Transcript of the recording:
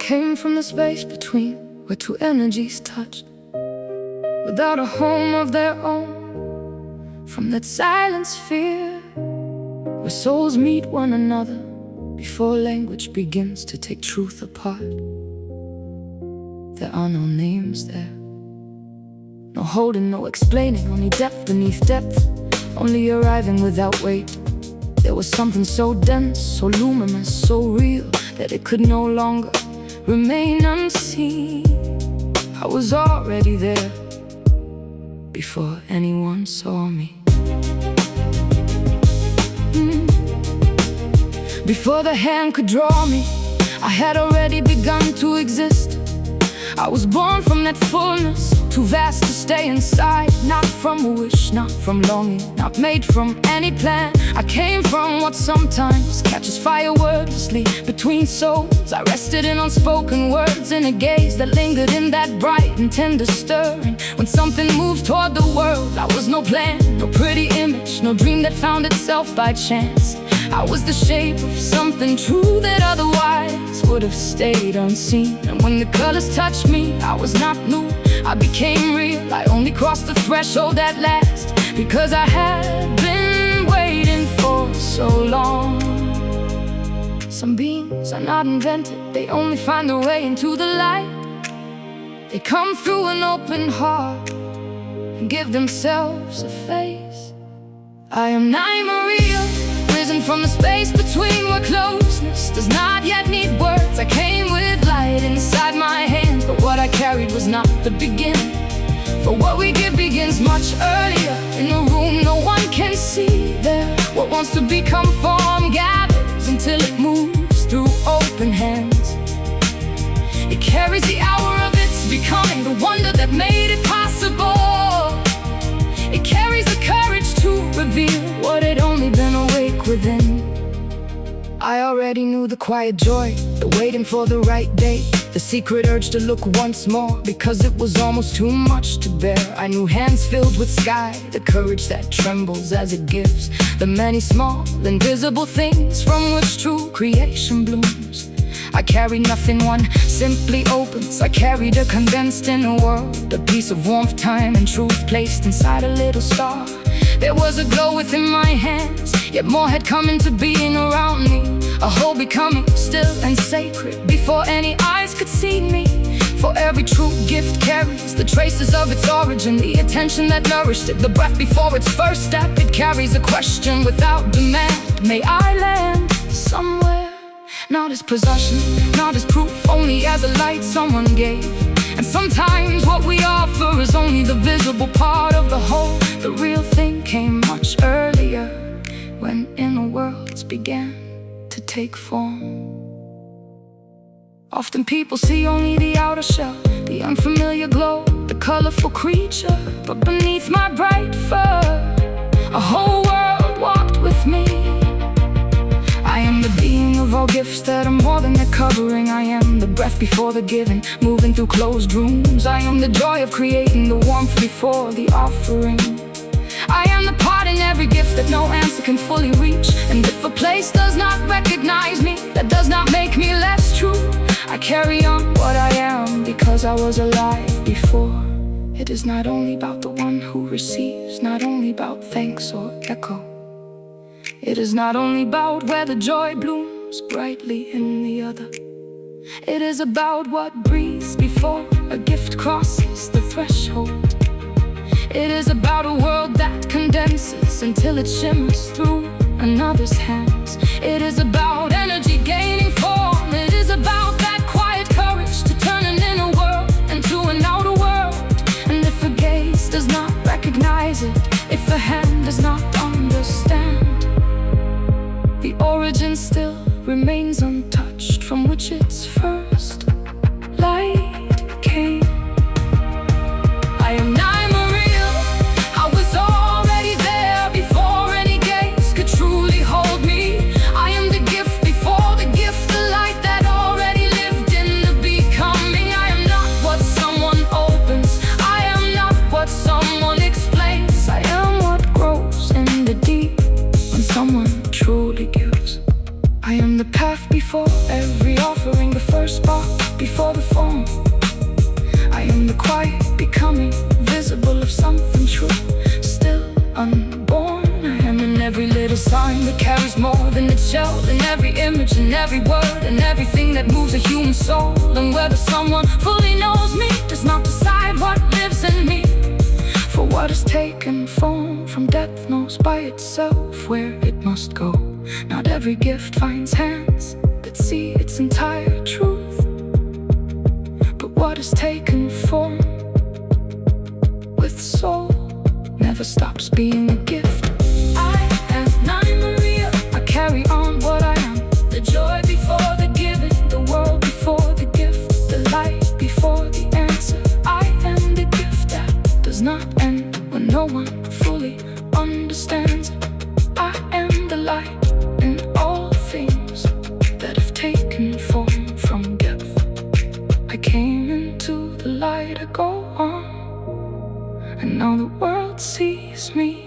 came from the space between, where two energies touched, without a home of their own. From that silent sphere, where souls meet one another, before language begins to take truth apart. There are no names there, no holding, no explaining, only depth beneath depth, only arriving without weight. There was something so dense, so luminous, so real, that it could no longer remain unseen. I was already there before anyone saw me. Before the hand could draw me, I had already begun to exist. I was born from that fullness, too vast to stay inside. Not from a wish, not from longing, not made from any plan. I came from what sometimes catches fire wordlessly between souls. I rested in unspoken words, in a gaze that lingered in that bright and tender stirring. When something moves toward the world, I was no plan, no pretty image, no dream that found itself by chance. I was the shape of something true that otherwise would have stayed unseen. And when the colors touched me, I was not new, I became real. I only crossed the threshold at last, because I had been waiting for so long. Some beings are not invented, they only find their way into the light. They come through an open heart and give themselves a face. I am Nymeriel, risen from the space between, where closeness does not yet need words. I came with light inside my hands, but what I carried was not the beginning. For what we give begins much earlier, in a room no one can see. There, what wants to become form gathers until it moves through open hands. It carries the hour of its becoming, the wonder that made it possible. It carries the courage to reveal what had only been awake within. I already knew the quiet joy, the waiting for the right day, the secret urge to look once more, because it was almost too much to bear. I knew hands filled with sky, the courage that trembles as it gives, the many small, invisible things from which true creation blooms. I carried nothing, one simply opens. I carried a condensed inner world, a piece of warmth, time, and truth placed inside a little star. There was a glow within my hands, yet more had come into being around me. A whole becoming still and sacred, before any eyes could see me. For every true gift carries the traces of its origin, the attention that nourished it, the breath before its first step. It carries a question without demand. May I land somewhere? Not as possession, not as proof, only as a light someone gave. And sometimes what we offer is only the visible part of the whole. The real thing came much earlier, when inner worlds began to take form. Often people see only the outer shell, the unfamiliar glow, the colorful creature. But beneath my bright fur, a whole world walked with me. I am the being of all gifts that are more than their covering. I am the breath before the giving, moving through closed rooms. I am the joy of creating, the warmth before the offering. I am the part in every gift that no answer can fully reach. And if a place does not recognize me, that does not make me less true. I carry on what I am, because I was alive before. It is not only about the one who receives, not only about thanks or echo. It is not only about where the joy blooms brightly in the other. It is about what breathes before a gift crosses the threshold. It is about a world that condenses until it shimmers through another's hands. It is about energy gaining form. It is about that quiet courage to turn an inner world into an outer world. And if a gaze does not recognize it, if a hand does not understand, the origin still remains untouched, from which its first light came. I am Nymeriel, I was already there before any gaze could truly hold me. I am the gift before the gift, the light that already lived in the becoming. I am not what someone opens, I am not what someone explains. I am what grows in the deep when someone truly gives. I am the path before every offering, the first spark quiet becoming visible of something true. Still unborn, I am in every little sign that carries more than its shell, in every image, in every word, and everything that moves a human soul. And whether someone fully knows me does not decide what lives in me. For what is taken form from death knows by itself where it must go. Not every gift finds hands that see its entire truth, but what is taken form with soul never stops being a gift. I am Nymeriel, I carry on what I am. The joy before the giving, the world before the gift, the light before the answer. I am the gift that does not end when no one fully understands it. I am the light in all things that have taken form from depth. I came into the light, I go on, and now the world sees me.